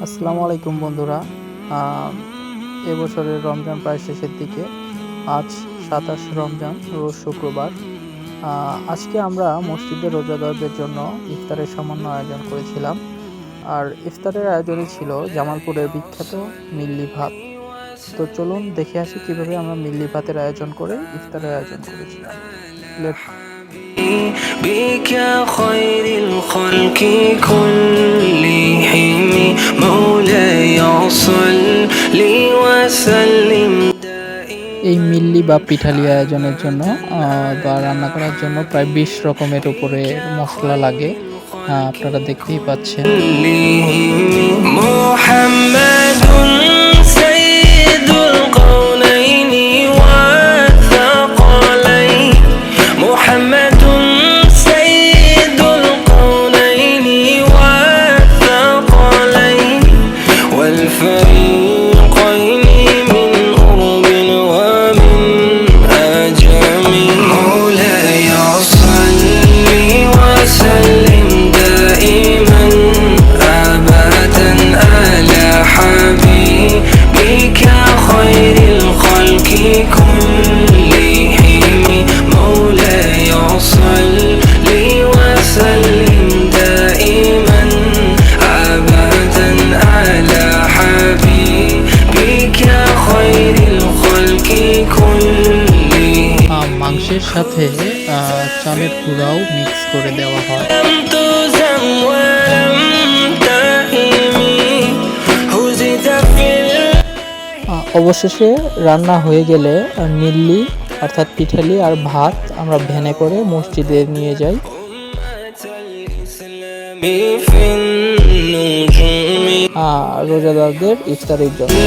আসসালামু আলাইকুম বন্ধুরা। এবছরের রমজান প্রায় শেষের দিকে। আজ 27 রমজান, রোজ শুক্রবার। আজকে আমরা মসজিদের রোজাদারদের জন্য ইফতারের সামান্য আয়োজন করেছিলাম। আর ইফতারের আয়োজনে ছিল জামালপুরের বিখ্যাত মিল্লি ভাত। তো চলুন দেখে আসি কিভাবে আমরা মিল্লি ভাতের আয়োজন করে ইফতারের আয়োজন করেছিলাম। بك خير الخلق كلهم مولاي صل وسلم। এই মিল্লি বা পিঠালি আয়োজনের জন্য বা রান্না করার জন্য প্রায় 20 রকমের উপরে মশলা লাগে, আপনারা দেখতেই পাচ্ছেন। মাংসের সাথে চালের গুঁড়াও মিক্স করে দেওয়া হয়। অবশেষে রান্না হয়ে গেলে মিল্লি অর্থাৎ পিঠালি আর ভাত আমরা ভ্যানে করে মসজিদে নিয়ে যাই। রোজাদারদের ইফতারের জন্য।